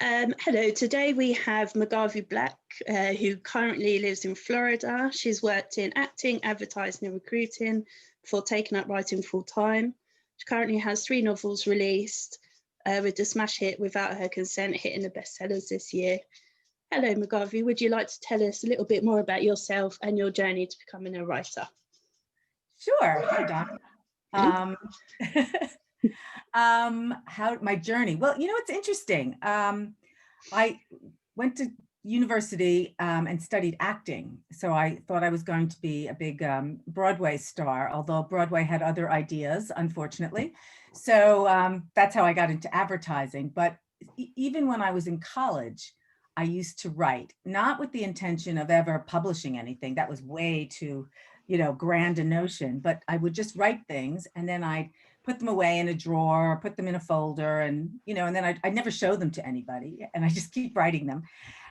Hello, today we have McGarvey Black, who currently lives in Florida. She's worked in acting, advertising and recruiting before taking up writing full time. She currently has 3 novels released, with the smash hit Without Her Consent hitting the bestsellers this year. Hello, McGarvey, would you like to tell us a little bit more about yourself and your journey to becoming a writer? Sure. Hi, Don. How my journey? Well, it's interesting. I went to university and studied acting, so I thought I was going to be a big Broadway star, although Broadway had other ideas, unfortunately. So that's how I got into advertising. But even when I was in college, I used to write, not with the intention of ever publishing anything. That was way too, grand a notion. But I would just write things, and then I'd put them away in a drawer, put them in a folder, and and then I'd never show them to anybody, and I just keep writing them.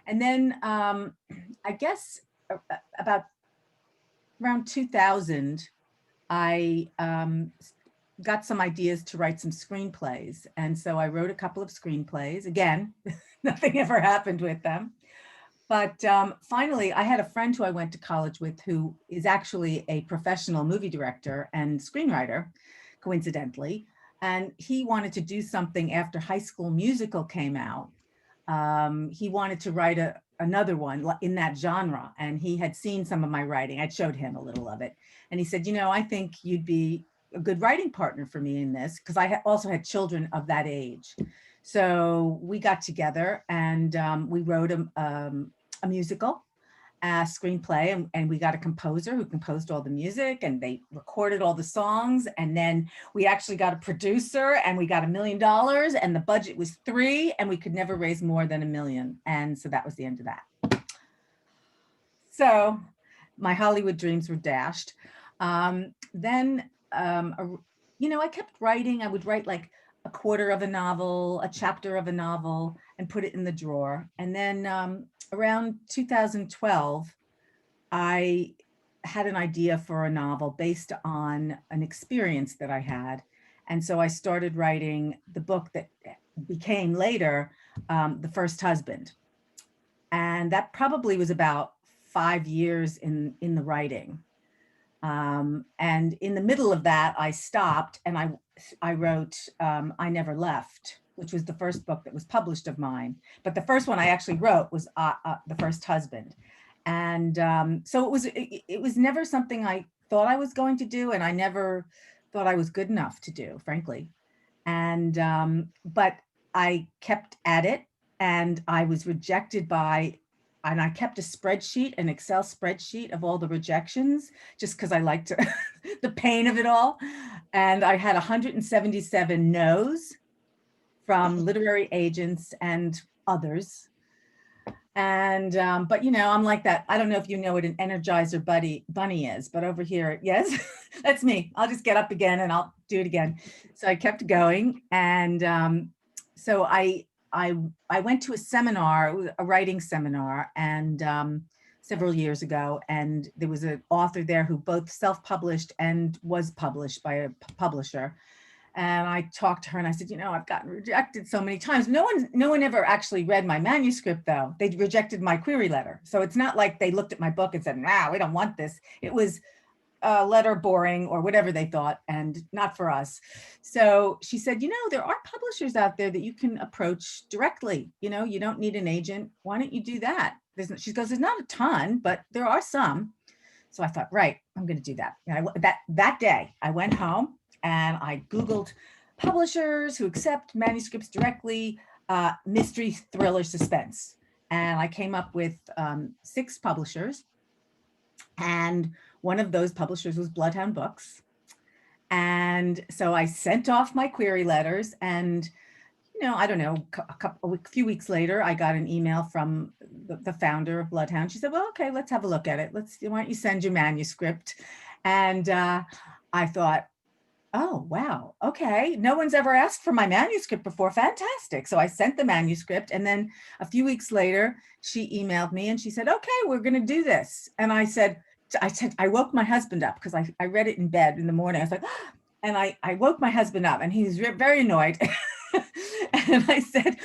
And then I guess about around 2000, I got some ideas to write some screenplays, and so I wrote a couple of screenplays. Again, nothing ever happened with them. But finally, I had a friend who I went to college with who is actually a professional movie director and screenwriter, coincidentally. And he wanted to do something after High School Musical came out. He wanted to write another one in that genre. And he had seen some of my writing. I'd showed him a little of it. And he said, I think you'd be a good writing partner for me in this, because I also had children of that age. So we got together and we wrote a musical, a screenplay, and we got a composer who composed all the music, and they recorded all the songs. And then we actually got a producer, and we got $1 million, and the budget was 3, and we could never raise more than $1 million. And so that was the end of that. So my Hollywood dreams were dashed. Then I kept writing. I would write like a quarter of a novel, a chapter of a novel, and put it in the drawer. And then around 2012, I had an idea for a novel based on an experience that I had. And so I started writing the book that became later The First Husband. And that probably was about 5 years in the writing. And in the middle of that, I stopped and I wrote I Never Left, which was the first book that was published of mine. But the first one I actually wrote was The First Husband. And so it was never something I thought I was going to do, and I never thought I was good enough to do, frankly. And but I kept at it, and I was rejected and I kept a spreadsheet, an Excel spreadsheet of all the rejections, just because I liked the pain of it all. And I had 177 no's from literary agents and others. And, but I'm like that. I don't know if you know what an Energizer bunny is, but over here, yes, that's me. I'll just get up again and I'll do it again. So I kept going. And so I went to a seminar, a writing seminar, and several years ago, and there was an author there who both self-published and was published by a publisher. And I talked to her and I said, I've gotten rejected so many times. No one ever actually read my manuscript, though. They rejected my query letter. So it's not like they looked at my book and said, we don't want this. It was a letter boring or whatever they thought, and not for us. So she said, there are publishers out there that you can approach directly. You don't need an agent. Why don't you do that? She goes, there's not a ton, but there are some. So I thought, right, I'm going to do that. And that day I went home and I Googled publishers who accept manuscripts directly, mystery, thriller, suspense. And I came up with 6 publishers. And one of those publishers was Bloodhound Books. And so I sent off my query letters, and, I don't know, a few weeks later, I got an email from the founder of Bloodhound. She said, well, okay, let's have a look at it. Why don't you send your manuscript? And I thought, oh, wow, okay. No one's ever asked for my manuscript before. Fantastic. So I sent the manuscript, and then a few weeks later, she emailed me and she said, okay, we're going to do this. And I said, I woke my husband up because I read it in bed in the morning. I was like, and I woke my husband up, and he was very annoyed. And I said,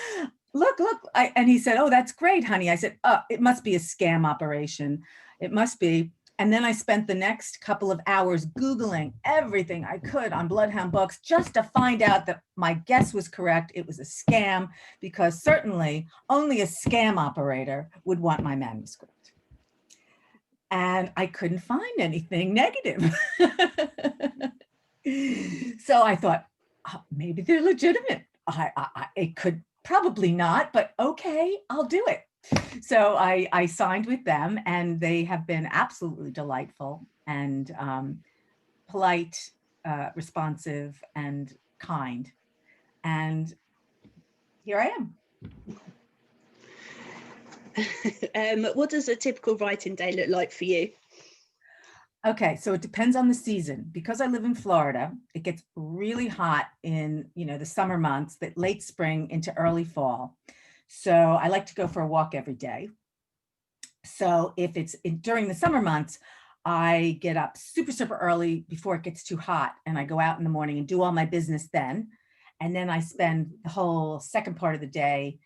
look, and he said, oh, that's great, honey. I said, oh, it must be a scam operation. It must be. And then I spent the next couple of hours Googling everything I could on Bloodhound Books just to find out that my guess was correct. It was a scam, because certainly only a scam operator would want my manuscript. And I couldn't find anything negative. So I thought, oh, maybe they're legitimate. It could probably not, but okay, I'll do it. So I signed with them, and they have been absolutely delightful and polite, responsive, and kind. And here I am. What does a typical writing day look like for you? Okay, so it depends on the season. Because I live in Florida, it gets really hot in, the summer months, that late spring into early fall. So I like to go for a walk every day. So if it's during the summer months, I get up super, super early before it gets too hot, and I go out in the morning and do all my business then. And then I spend the whole second part of the day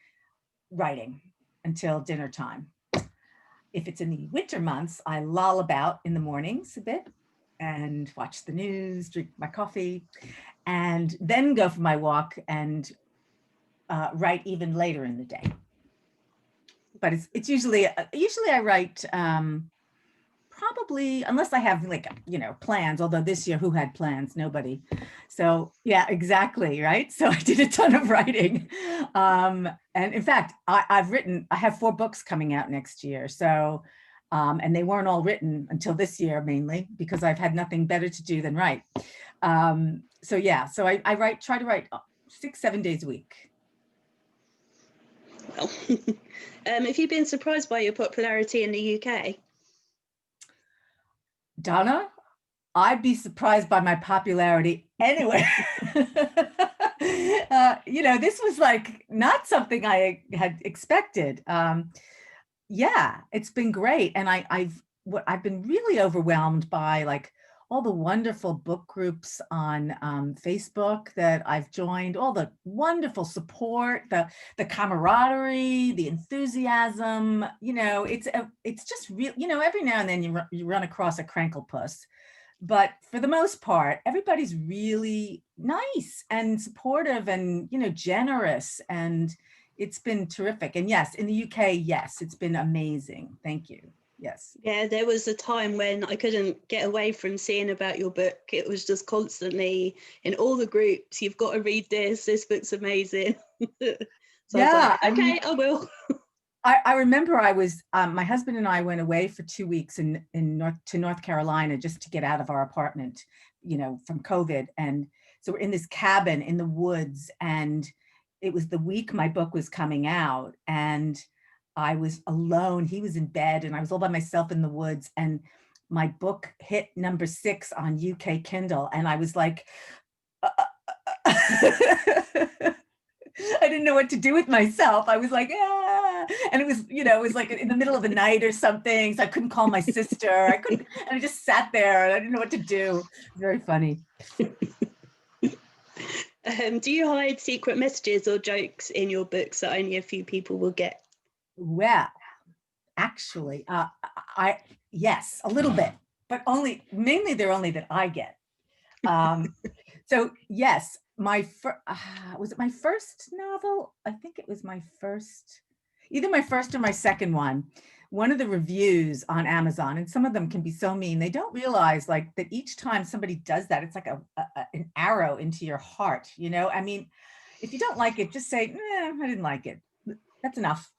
writing until dinner time. If it's in the winter months, I loll about in the mornings a bit and watch the news, drink my coffee, and then go for my walk and write even later in the day. But it's usually I write probably, unless I have plans, although this year, who had plans? Nobody. So yeah, exactly. Right. So I did a ton of writing. And in fact, I have 4 books coming out next year. So, and they weren't all written until this year, mainly because I've had nothing better to do than write. So yeah, so I try to write 6-7 days a week. Well, have you been surprised by your popularity in the UK? Donna, I'd be surprised by my popularity anywhere. This was like not something I had expected. Yeah, it's been great. And I've been really overwhelmed by like all the wonderful book groups on Facebook that I've joined, all the wonderful support, the camaraderie, the enthusiasm. It's just real. Every now and then you run across a cranklepuss, but for the most part, everybody's really nice and supportive and generous, and it's been terrific. And yes, in the UK, yes, it's been amazing. Thank you. Yes. Yeah, there was a time when I couldn't get away from seeing about your book. It was just constantly in all the groups, you've got to read this. This book's amazing. So yeah, I was like, okay, I will. I remember I was, my husband and I went away for 2 weeks to North Carolina just to get out of our apartment, from COVID. And so we're in this cabin in the woods, and it was the week my book was coming out, and I was alone. He was in bed, and I was all by myself in the woods, and my book hit number 6 on UK Kindle. And I was like, I didn't know what to do with myself. I was like, ah. And it was like in the middle of the night or something. So I couldn't call my sister. And I just sat there and I didn't know what to do. Very funny. Do you hide secret messages or jokes in your books that only a few people will get? Well, actually, yes, a little bit, but mainly they're only that I get. So yes, was it my first novel? I think it was either my first or my second one. One of the reviews on Amazon, and some of them can be so mean, they don't realize like that each time somebody does that, it's like an arrow into your heart. I mean, if you don't like it, just say, I didn't like it. That's enough.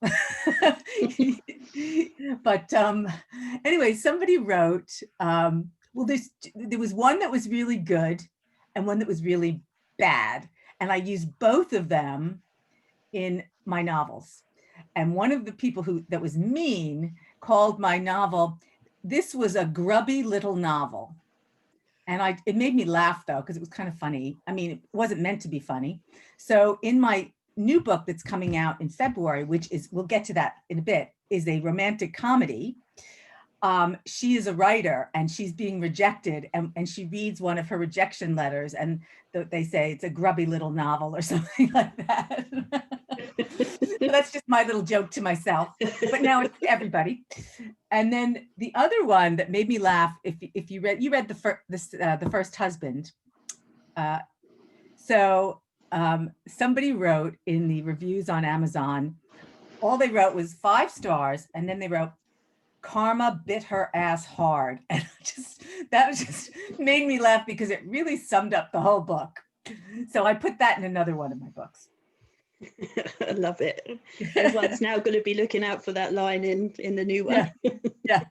But anyway, somebody wrote, well, there was one that was really good and one that was really bad. And I used both of them in my novels. And one of the people that was mean called my novel, this was a grubby little novel. And it made me laugh though, because it was kind of funny. I mean, it wasn't meant to be funny. So in my new book that's coming out in February, we'll get to that in a bit, is a romantic comedy. She is a writer and she's being rejected, and she reads one of her rejection letters, and they say it's a grubby little novel or something like that. That's just my little joke to myself, but now it's to everybody. And then the other one that made me laugh, if you read the first husband. So somebody wrote in the reviews on Amazon, all they wrote was 5 stars, and then they wrote, "Karma bit her ass hard." And that just made me laugh because it really summed up the whole book. So I put that in another one of my books. I love it. Everyone's now going to be looking out for that line in the new one. Yeah.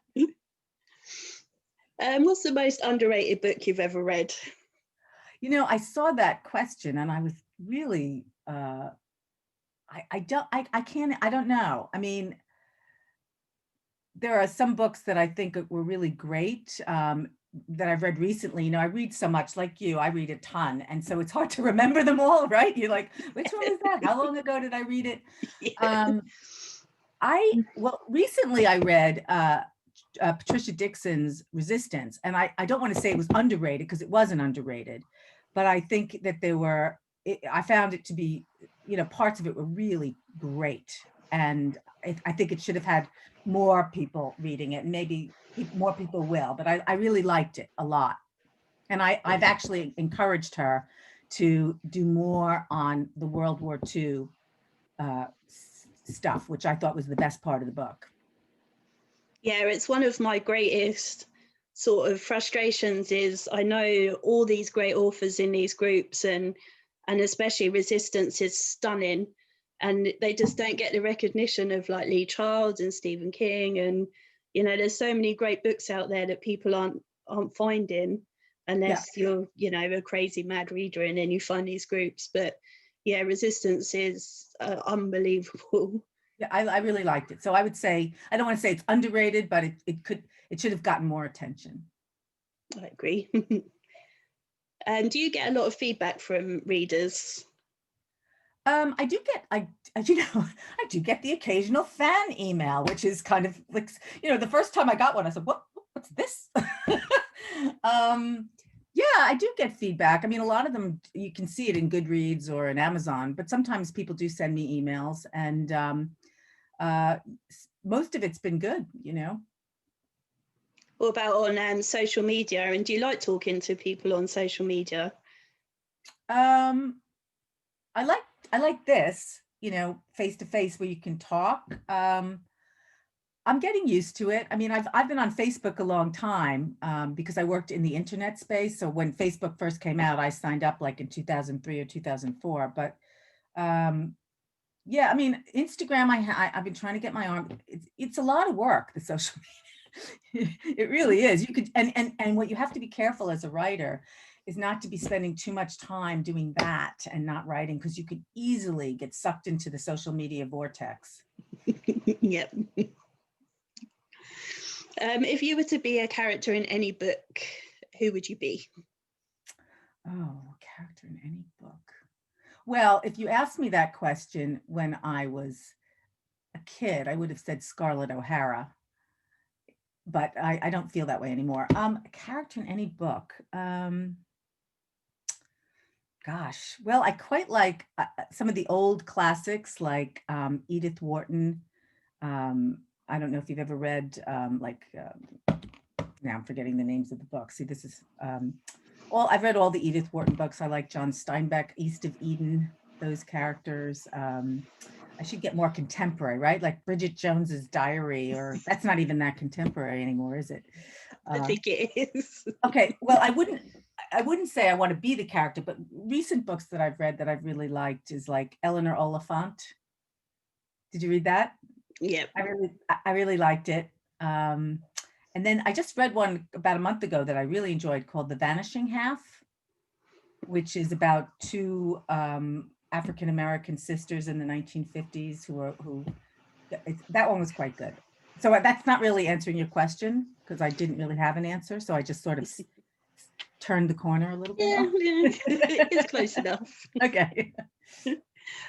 What's the most underrated book you've ever read? You know, I saw that question and I was really, I don't know. I mean, there are some books that I think were really great that I've read recently. You know, I read so much, like you, I read a ton. And so it's hard to remember them all, right? You're like, which one was that? How long ago did I read it? Yeah. Well, recently I read Patricia Dixon's Resistance. And I don't want to say it was underrated because it wasn't underrated, but I think that I found it to be, you know, parts of it were really great. And I think it should have had more people reading it. Maybe more people will, but I really liked it a lot. And I've actually encouraged her to do more on the World War II stuff, which I thought was the best part of the book. Yeah, it's one of my greatest sort of frustrations is I know all these great authors in these groups and especially Resistance is stunning, and they just don't get the recognition of like Lee Child and Stephen King, and you know there's so many great books out there that people aren't finding unless you're, you know, a crazy mad reader and then you find these groups. But yeah, Resistance is unbelievable. Yeah, I really liked it. So I would say, I don't want to say it's underrated, but it should have gotten more attention. I agree. And do you get a lot of feedback from readers? I do get the occasional fan email, which is kind of like, you know, the first time I got one, I said, what's this? Yeah, I do get feedback. I mean, a lot of them, you can see it in Goodreads or in Amazon, but sometimes people do send me emails, and most of it's been good, you know. What about on social media? And do you like talking to people on social media? I like this, you know, face to face where you can talk. I'm getting used to it. I mean, I've been on Facebook a long time because I worked in the internet space. So when Facebook first came out, I signed up like in 2003 or 2004. But yeah, I mean, Instagram, I've been trying to get my arm. It's a lot of work, the social media. It really is. You could, and what you have to be careful as a writer is not to be spending too much time doing that and not writing, because you could easily get sucked into the social media vortex. Yep. If you were to be a character in any book, who would you be? Oh, character in any book. Well, if you asked me that question when I was a kid, I would have said Scarlett O'Hara, but I don't feel that way anymore. A character in any book. Gosh, well, I quite like some of the old classics like Edith Wharton. I don't know if you've ever read now I'm forgetting the names of the books. See, this is I've read all the Edith Wharton books. I like John Steinbeck, East of Eden, those characters. I should get more contemporary, right? Like Bridget Jones's Diary, or that's not even that contemporary anymore, is it? I think it is. Okay, well, I wouldn't say I want to be the character, but recent books that I've read that I've really liked is like Eleanor Oliphant. Did you read that? Yeah. I really liked it. And then I just read one about a month ago that I really enjoyed called The Vanishing Half, which is about two African-American sisters in the 1950s that one was quite good. So that's not really answering your question because I didn't really have an answer. So I just sort of turned the corner a little bit. Yeah, it's close enough. Okay.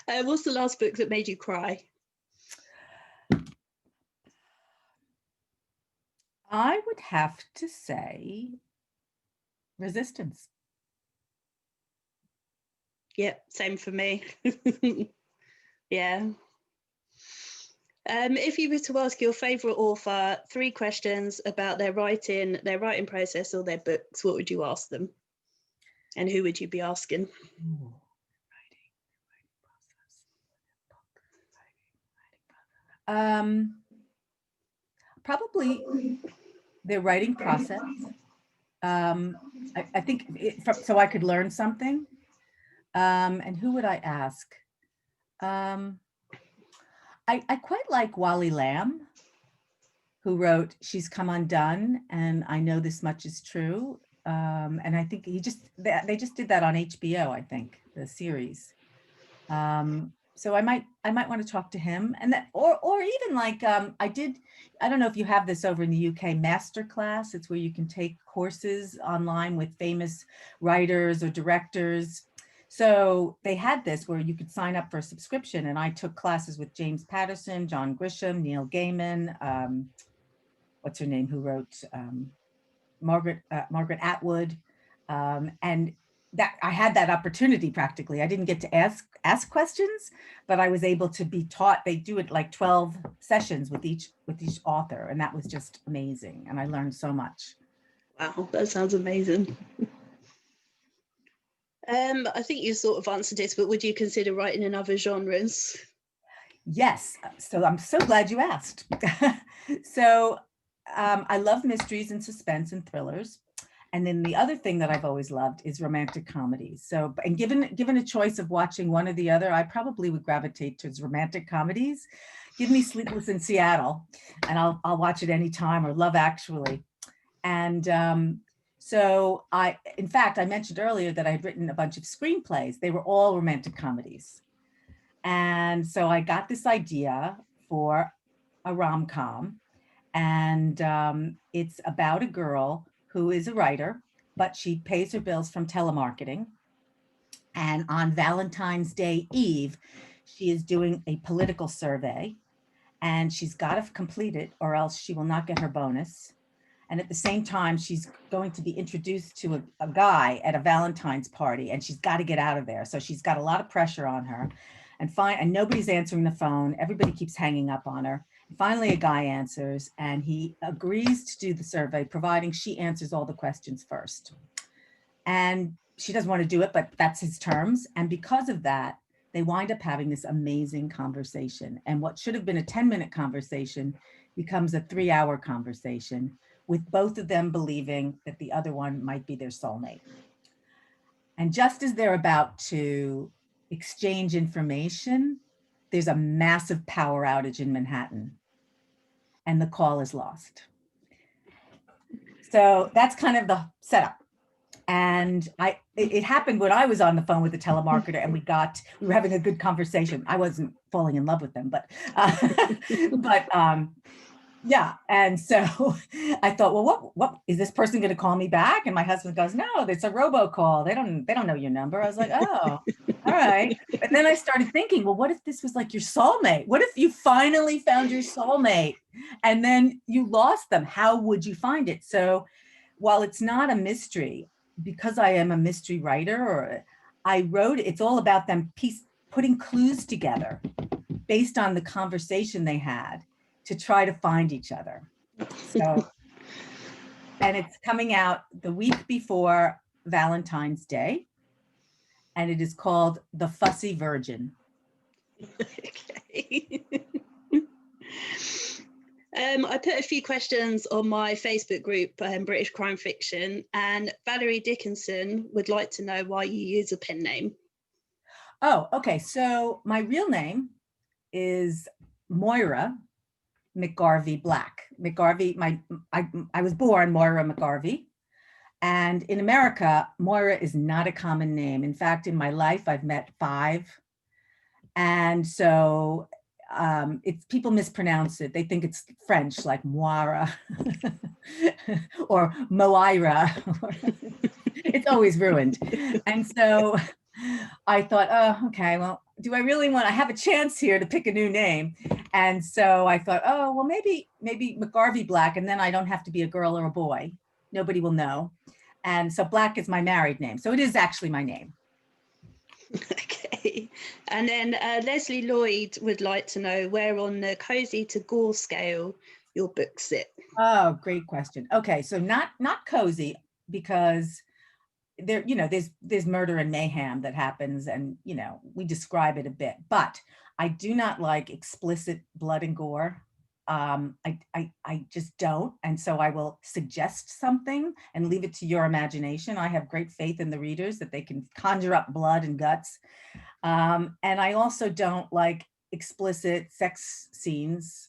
What's the last book that made you cry? I would have to say Resistance. Yeah, same for me. Yeah. If you were to ask your favourite author 3 questions about their writing process or their books, what would you ask them? And who would you be asking? Ooh. Probably their writing process. I think so I could learn something. And who would I ask? I quite like Wally Lamb, who wrote She's Come Undone and I Know This Much Is True. And I think they just did that on HBO, I think, the series. So I might want to talk to him, and that, or even like I don't know if you have this over in the UK, Masterclass. It's where you can take courses online with famous writers or directors. So they had this where you could sign up for a subscription, and I took classes with James Patterson, John Grisham, Neil Gaiman, what's her name, who wrote Margaret Atwood, and that I had that opportunity practically. I didn't get to ask questions, but I was able to be taught. They do it like 12 sessions with each author, and that was just amazing. And I learned so much. Wow, that sounds amazing. I think you sort of answered this, but would you consider writing in other genres? Yes. So I'm so glad you asked. So I love mysteries and suspense and thrillers. And then the other thing that I've always loved is romantic comedies. So, and given a choice of watching one or the other, I probably would gravitate towards romantic comedies. Give me Sleepless in Seattle, and I'll watch it anytime, or Love Actually. And so in fact, I mentioned earlier that I'd written a bunch of screenplays. They were all romantic comedies. And so I got this idea for a rom-com, and it's about a girl who is a writer, but she pays her bills from telemarketing. And on Valentine's Day Eve, she is doing a political survey, and she's got to complete it or else she will not get her bonus. And at the same time, she's going to be introduced to a guy at a Valentine's party, and she's got to get out of there. So she's got a lot of pressure on her, and nobody's answering the phone. Everybody keeps hanging up on her. Finally, a guy answers, and he agrees to do the survey, providing she answers all the questions first. And she doesn't want to do it, but that's his terms. And because of that, they wind up having this amazing conversation. And what should have been a 10-minute conversation becomes a 3-hour conversation, with both of them believing that the other one might be their soulmate. And just as they're about to exchange information, there's a massive power outage in Manhattan, and the call is lost. So that's kind of the setup. And it happened when I was on the phone with the telemarketer, and we were having a good conversation. I wasn't falling in love with them, but yeah. And so I thought, well, what is this person going to call me back? And my husband goes, no, it's a robocall. They don't know your number. I was like, oh, all right. But then I started thinking, well, what if this was like your soulmate? What if you finally found your soulmate and then you lost them? How would you find it? So while it's not a mystery, because I am a mystery writer, I wrote, it's all about them putting clues together based on the conversation they had to try to find each other. So, and it's coming out the week before Valentine's Day, and it is called The Fussy Virgin. Okay. I put a few questions on my Facebook group, British Crime Fiction, and Valerie Dickinson would like to know why you use a pen name. Oh, okay. So my real name is Moira McGarvey Black. McGarvey, I was born Moira McGarvey. And in America, Moira is not a common name. In fact, in my life, I've met 5. And so people mispronounce it. They think it's French, like Moira or Moira. It's always ruined. And so I thought, oh, okay, well, do I really I have a chance here to pick a new name? And so I thought, oh, well, maybe McGarvey Black, and then I don't have to be a girl or a boy. Nobody will know. And so Black is my married name. So it is actually my name. Okay. And then Leslie Lloyd would like to know where on the cozy to gore scale your books sit. Oh, great question. Okay, so not cozy, because there, there's murder and mayhem that happens, and we describe it a bit, but I do not like explicit blood and gore. I just don't, and so I will suggest something and leave it to your imagination. I have great faith in the readers that they can conjure up blood and guts. And I also don't like explicit sex scenes.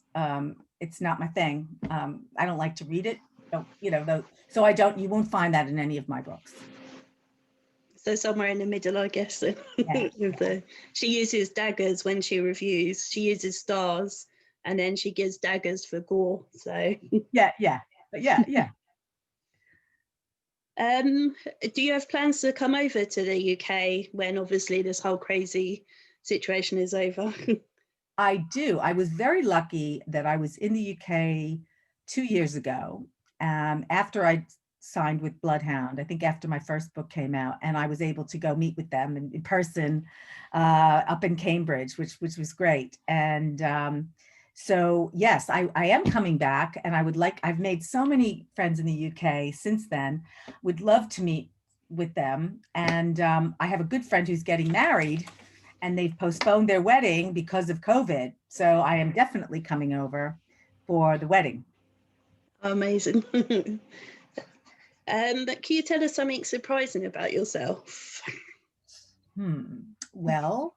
It's not my thing. I don't like to read it. So you won't find that in any of my books. So somewhere in the middle, I guess. Yeah. She uses daggers when she reviews. She uses stars, and then she gives daggers for gore. So yeah. Do you have plans to come over to the UK when obviously this whole crazy situation is over? I do. I was very lucky that I was in the UK 2 years ago, after I signed with Bloodhound, I think after my first book came out, and I was able to go meet with them in person up in Cambridge, which was great. And so yes, I am coming back, and I've made so many friends in the UK since then, would love to meet with them. And I have a good friend who's getting married, and they've postponed their wedding because of COVID. So I am definitely coming over for the wedding. Amazing. Can you tell us something surprising about yourself? Well,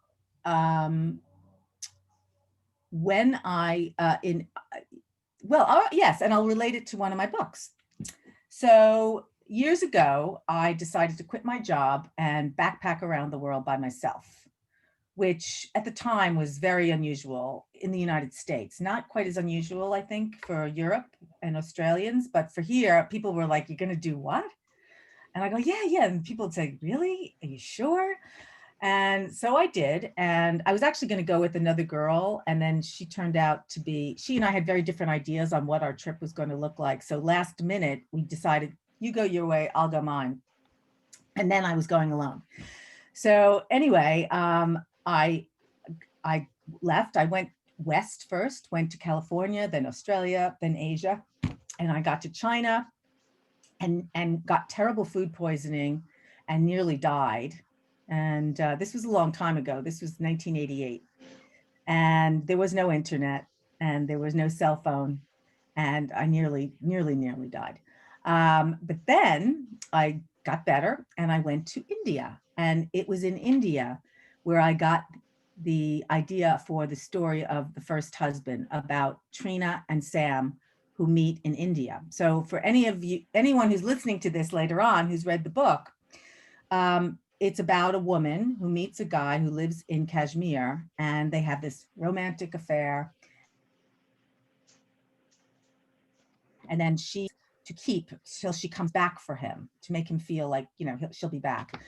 when yes, and I'll relate it to one of my books. So years ago, I decided to quit my job and backpack around the world by myself, which at the time was very unusual in the United States. Not quite as unusual, I think, for Europe and Australians, but for here, people were like, "You're going to do what?" And I go, yeah. And people would say, "Really? Are you sure?" And so I did. And I was actually going to go with another girl. And then she turned out to be, she and I had very different ideas on what our trip was going to look like. So last minute, we decided, you go your way, I'll go mine. And then I was going alone. So anyway, I left. I went west first, went to California, then Australia, then Asia. And I got to China and got terrible food poisoning and nearly died. And this was a long time ago. This was 1988. And there was no internet, and there was no cell phone. And I nearly died. But then I got better, and I went to India. And it was in India where I got the idea for the story of The First Husband, about Trina and Sam, who meet in India. So for anyone who's listening to this later on, who's read the book, it's about a woman who meets a guy who lives in Kashmir, and they have this romantic affair. And then to keep till she comes back for him, to make him feel like, she'll be back.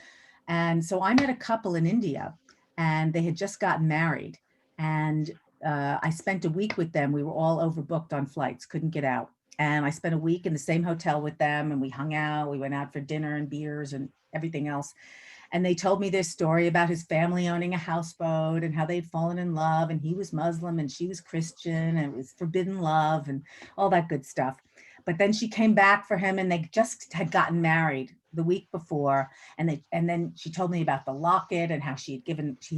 And so I met a couple in India, and they had just gotten married. And I spent a week with them. We were all overbooked on flights, couldn't get out. And I spent a week in the same hotel with them, and we hung out. We went out for dinner and beers and everything else. And they told me their story about his family owning a houseboat and how they'd fallen in love, and he was Muslim and she was Christian, and it was forbidden love and all that good stuff. But then she came back for him, and they just had gotten married the week before. And then she told me about the locket and how he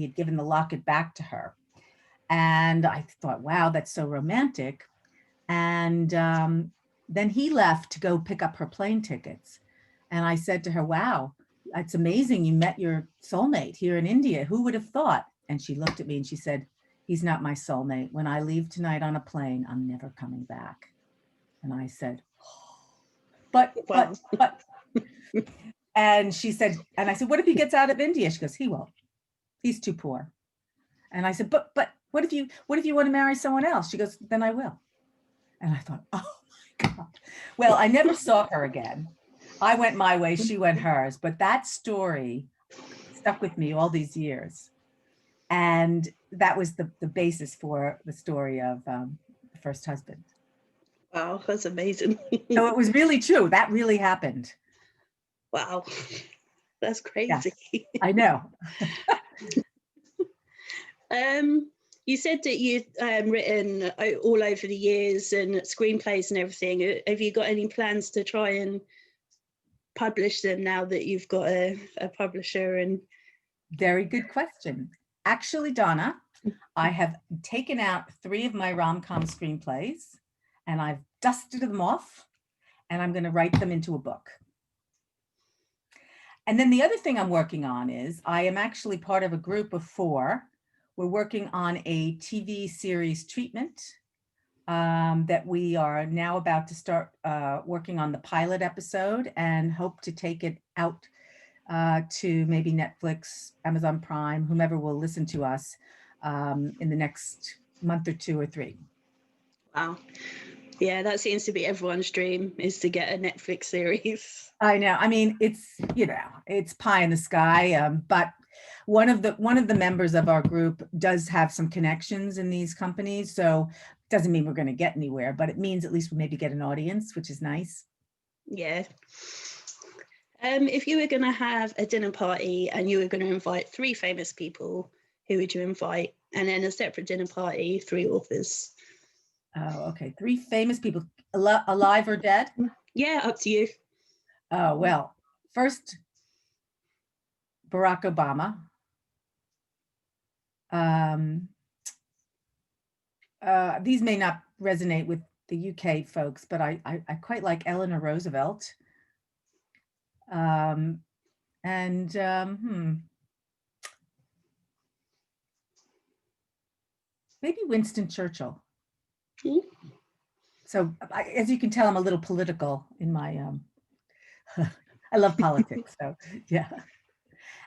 had given the locket back to her. And I thought, wow, that's so romantic. And then he left to go pick up her plane tickets. And I said to her, wow, it's amazing you met your soulmate here in India. Who would have thought? And she looked at me and she said, he's not my soulmate. When I leave tonight on a plane, I'm never coming back. And I said, but, and she said, and I said, what if he gets out of India? She goes, he won't. He's too poor. And I said, but what if you want to marry someone else? She goes, then I will. And I thought, oh my God. Well, I never saw her again. I went my way, she went hers. But that story stuck with me all these years. And that was the basis for the story of The First Husband. Wow, that's amazing. So it was really true. That really happened. Wow, that's crazy. Yes, I know. You said that you've written all over the years and screenplays and everything. Have you got any plans to try and publish them now that you've got a publisher? And Very good question. Actually, Donna, I have taken out 3 of my rom-com screenplays and I've dusted them off and I'm going to write them into a book. And then the other thing I'm working on is I am actually part of a group of 4. We're working on a TV series treatment that we are now about to start working on the pilot episode and hope to take it out to maybe Netflix, Amazon Prime, whomever will listen to us in the next month or 2 or 3. wow. Yeah, that seems to be everyone's dream, is to get a Netflix series. I know. I mean, it's, you know, it's pie in the sky, but one of the members of our group does have some connections in these companies. So it doesn't mean we're going to get anywhere, but it means at least we maybe get an audience, which is nice. Yeah. If you were going to have a dinner party and you were going to invite 3 famous people, who would you invite? And then a separate dinner party, 3 authors. Oh, okay. 3 famous people, alive or dead? Yeah, up to you. Oh, well, first, Barack Obama. These may not resonate with the UK folks, but I quite like Eleanor Roosevelt. Maybe Winston Churchill. Mm-hmm. So as you can tell, I'm a little political in my, I love politics, so yeah.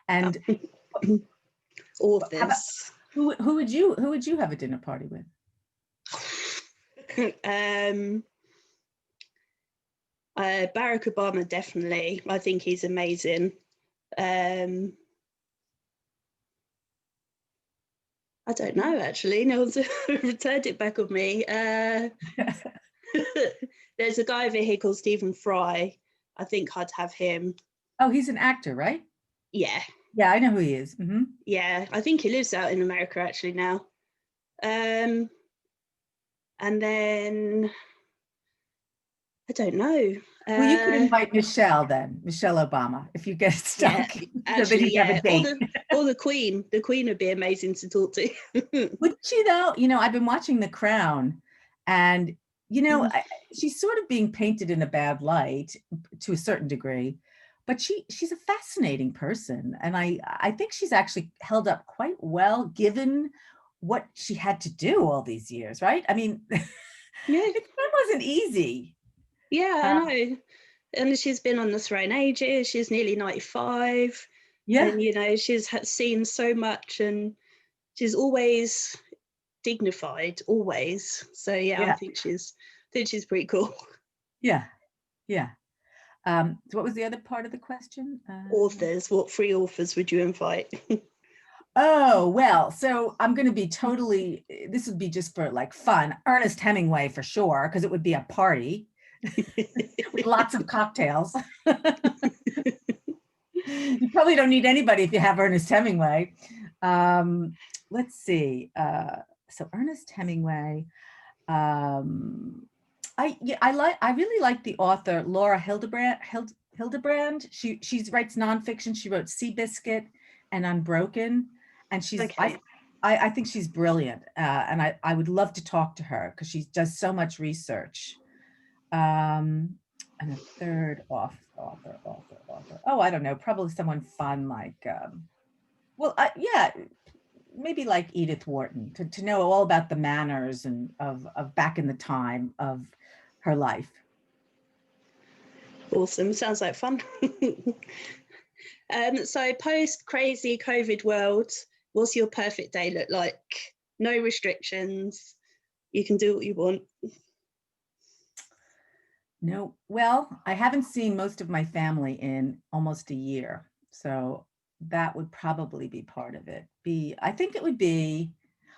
And authors. Who would you have a dinner party with? Barack Obama, definitely. I think he's amazing. I don't know, actually. No one's returned it back on me. There's a guy over here called Stephen Fry. I think I'd have him. Oh, he's an actor, right? Yeah. Yeah, I know who he is. Mm-hmm. Yeah, I think he lives out in America actually now. And then I don't know. Well, you could invite Michelle then, Michelle Obama, if you get stuck. Yeah, actually, yeah. Or the Queen. The Queen would be amazing to talk to. Would she though? You know, I've been watching The Crown, and you know, she's sort of being painted in a bad light to a certain degree, but she's a fascinating person, and I think she's actually held up quite well given what she had to do all these years, right? I mean, yeah, it wasn't easy. Yeah, I know. And she's been on the throne ages. She's nearly 95. Yeah. And, you know, she's seen so much and she's always dignified, always. So, yeah. I think she's pretty cool. Yeah. Yeah. So what was the other part of the question? Authors. What 3 authors would you invite? Oh, well, so I'm going to be totally, this would be just for like fun. Ernest Hemingway for sure, because it would be a party. With lots of cocktails. You probably don't need anybody if you have Ernest Hemingway. Let's see. So Ernest Hemingway. I really like the author Laura Hildebrand. She writes nonfiction. She wrote Seabiscuit and Unbroken, and she's I think she's brilliant, and I would love to talk to her because she does so much research. And a third author. Oh, I don't know, probably someone fun like, yeah, maybe like Edith Wharton to know all about the manners and of back in the time of her life. Awesome, sounds like fun. So post crazy COVID world, what's your perfect day look like? No restrictions, you can do what you want. No, well, I haven't seen most of my family in almost a year, so that would probably be part of it. I think it would be,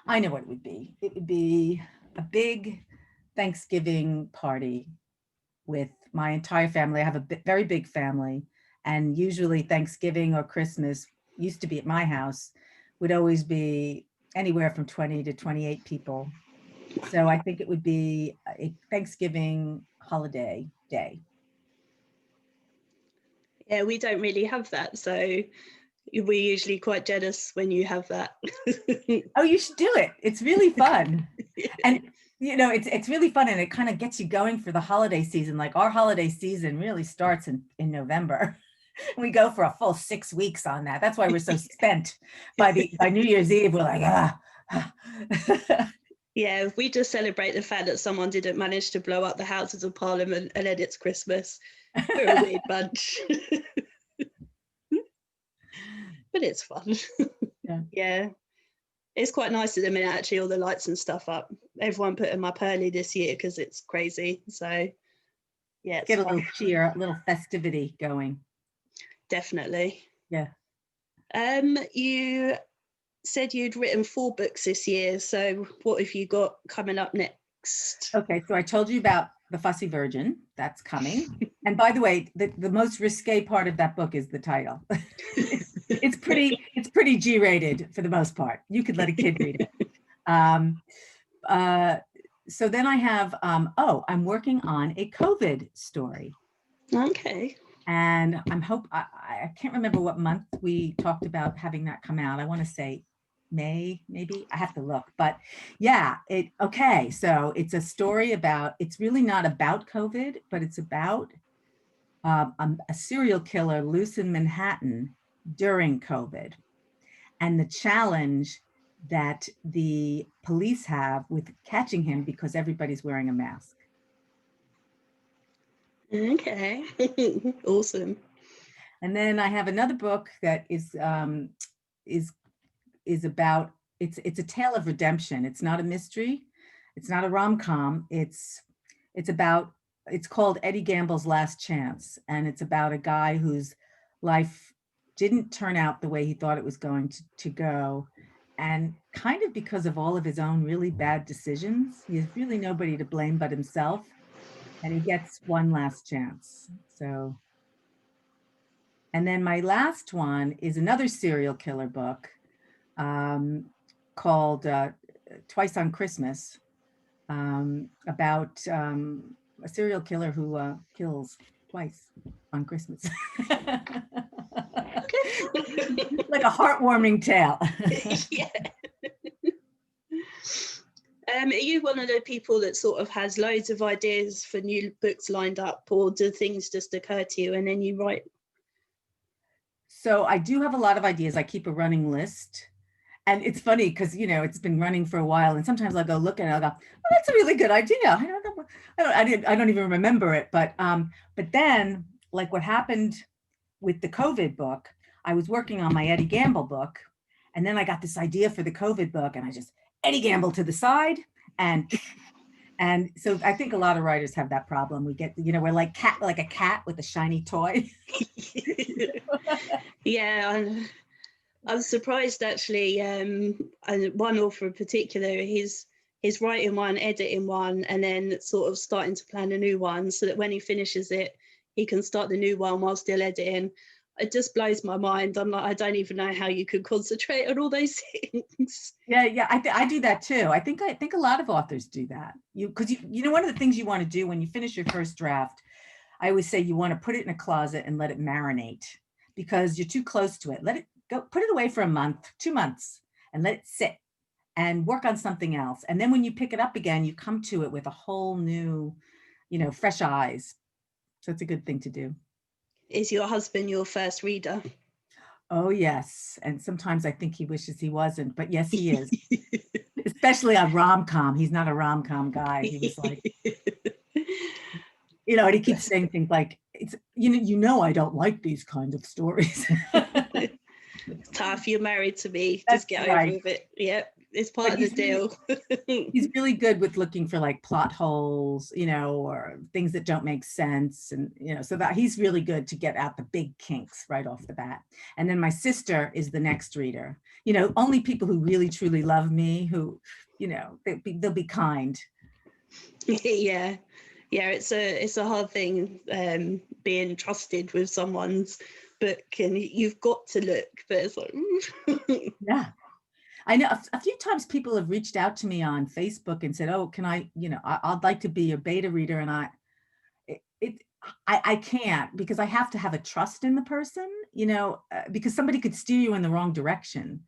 I know what it would be. It would be a big Thanksgiving party with my entire family. I have a very big family, and usually Thanksgiving or Christmas used to be at my house, would always be anywhere from 20 to 28 people. So I think it would be a Thanksgiving holiday day. Yeah, we don't really have that, so we're usually quite jealous when you have that. Oh, you should do it. It's really fun. And it's really fun, and it kind of gets you going for the holiday season. Like our holiday season really starts in November. We go for a full 6 weeks on that. That's why we're so spent. By New Year's Eve, we're like, ah. Yeah, we just celebrate the fact that someone didn't manage to blow up the Houses of Parliament and then it's Christmas. We're a weird bunch. But it's fun. Yeah. It's quite nice at the minute, actually, all the lights and stuff up. Everyone put them up early this year because it's crazy. So, yeah, it's get a fun. little cheer, a little festivity going. Definitely. Yeah. You said you'd written 4 books this year. So, what have you got coming up next? Okay, so I told you about The Fussy Virgin. That's coming. And by the way, the most risque part of that book is the title. It's pretty G-rated for the most part. You could let a kid read it. So then I have, I'm working on a COVID story. Okay. And I can't remember what month we talked about having that come out. I want to say May, maybe. I have to look, but yeah, so it's a story about, it's really not about COVID, but it's about a serial killer loose in Manhattan during COVID, and the challenge that the police have with catching him because everybody's wearing a mask. Okay. Awesome. And then I have another book that is about, it's a tale of redemption. It's not a mystery. It's not a rom-com. It's called Eddie Gamble's Last Chance. And it's about a guy whose life didn't turn out the way he thought it was going to go. And kind of because of all of his own really bad decisions, he has really nobody to blame but himself. And he gets one last chance. So, and then my last one is another serial killer book called Twice on Christmas, about a serial killer who kills twice on Christmas. Like a heartwarming tale. Yeah. Are you one of the people that sort of has loads of ideas for new books lined up, or do things just occur to you and then you write? So I do have a lot of ideas. I keep a running list. And it's funny because, it's been running for a while, and sometimes I'll go look at it, I'll go, oh, that's a really good idea. I don't even remember it. But then, like what happened with the COVID book, I was working on my Eddie Gamble book, and then I got this idea for the COVID book, and I just Eddie Gamble to the side. And so I think a lot of writers have that problem. We get, we're like a cat with a shiny toy. Yeah, I was surprised actually. One author in particular, he's writing one, editing one, and then sort of starting to plan a new one, so that when he finishes it, he can start the new one while still editing. It just blows my mind. I'm like, I don't even know how you could concentrate on all those things. Yeah, I do that too. I think a lot of authors do that. Because one of the things you want to do when you finish your first draft, I always say you want to put it in a closet and let it marinate, because you're too close to it. Let it go, put it away for a month, 2 months, and let it sit and work on something else. And then when you pick it up again, you come to it with a whole new, fresh eyes. So it's a good thing to do. Is your husband your first reader? Oh, yes. And sometimes I think he wishes he wasn't, but yes, he is. Especially on rom-com. He's not a rom-com guy. He was like, and he keeps saying things like, it's, I don't like these kind of stories. It's tough. You're married to me. That's just get right. over with it. Yep. It's part of the deal. He's really good with looking for like plot holes, or things that don't make sense. And, so that he's really good to get out the big kinks right off the bat. And then my sister is the next reader, only people who really, truly love me, who, they'll be kind. Yeah. Yeah. It's a hard thing, being trusted with someone's book, and you've got to look, but it's like, yeah. I know a few times people have reached out to me on Facebook and said, oh, can I, I'd like to be your beta reader. And I can't, because I have to have a trust in the person, because somebody could steer you in the wrong direction.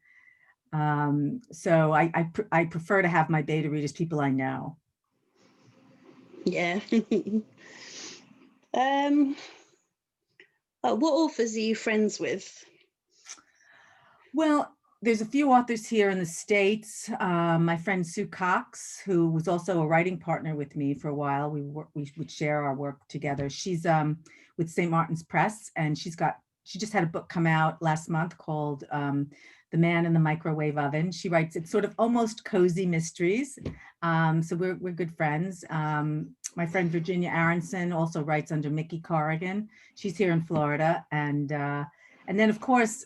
So I prefer to have my beta readers people I know. Yeah. What authors are you friends with? Well, there's a few authors here in the States. My friend Sue Cox, who was also a writing partner with me for a while. We would share our work together. She's with St. Martin's Press, and she just had a book come out last month called The Man in the Microwave Oven. She writes, it's sort of almost cozy mysteries. So we're good friends. My friend Virginia Aronson also writes under Mickey Corrigan. She's here in Florida. And then, of course,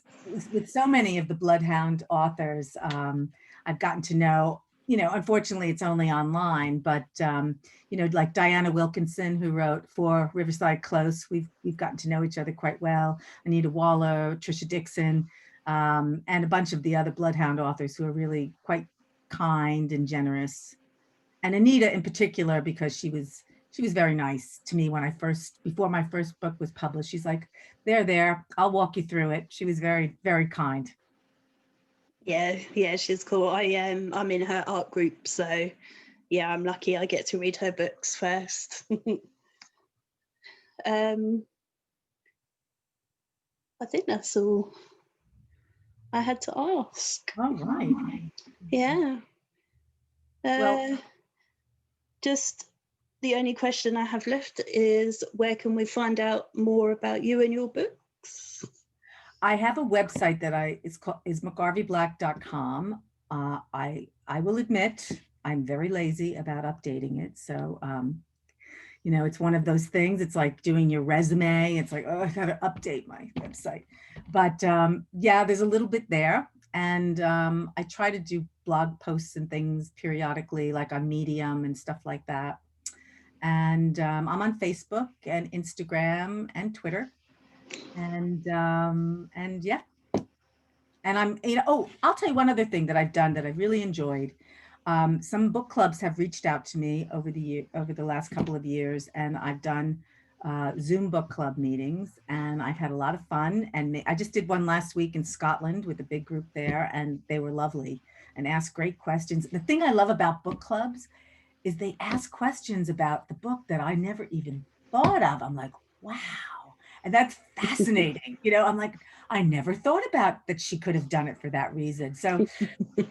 with so many of the Bloodhound authors, I've gotten to know, unfortunately it's only online, but, like Diana Wilkinson, who wrote For Riverside Close, we've gotten to know each other quite well. Anita Waller, Trisha Dixon, and a bunch of the other Bloodhound authors who are really quite kind and generous. And Anita in particular, because she was very nice to me before my first book was published. She's like, there, I'll walk you through it. She was very, very kind. Yeah, she's cool. I'm in her art group, so yeah, I'm lucky I get to read her books first. I think that's all I had to ask. All right. Yeah. Well, just the only question I have left is, where can we find out more about you and your books? I have a website that is McGarveyBlack.com. I will admit I'm very lazy about updating it. So, it's one of those things. It's like doing your resume. It's like, oh, I got to update my website. But yeah, there's a little bit there. And I try to do blog posts and things periodically, like on Medium and stuff like that. And I'm on Facebook and Instagram and Twitter. And yeah. And I'll tell you one other thing that I've done that I really enjoyed. Some book clubs have reached out to me over the last couple of years, and I've done Zoom book club meetings, and I've had a lot of fun. And I just did one last week in Scotland with a big group there, and they were lovely and asked great questions. The thing I love about book clubs is they ask questions about the book that I never even thought of. I'm like, wow. And that's fascinating. I'm like, I never thought about that she could have done it for that reason. So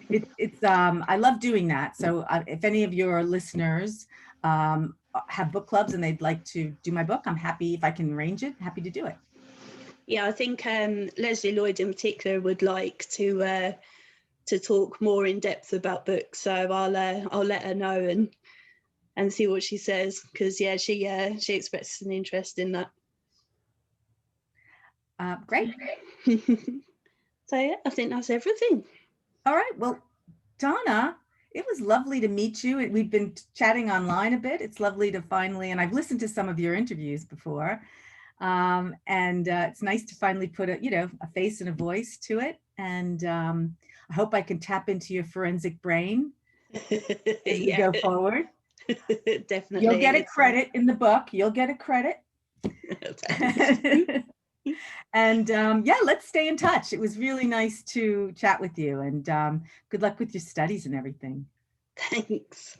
it's I love doing that. So if any of your listeners have book clubs and they'd like to do my book, I'm happy, if I can arrange it, happy to do it. Yeah, I think Leslie Lloyd in particular would like to talk more in depth about books. So I'll let her know and see what she says, because yeah, she expresses an interest in that. Great. So yeah, I think that's everything. All right. Well, Donna, it was lovely to meet you. We've been chatting online a bit. It's lovely to finally, and I've listened to some of your interviews before. And it's nice to finally put a face and a voice to it. And I hope I can tap into your forensic brain as we go forward. Definitely. You'll get a credit in the book. You'll get a credit. And yeah, let's stay in touch. It was really nice to chat with you, and good luck with your studies and everything. Thanks.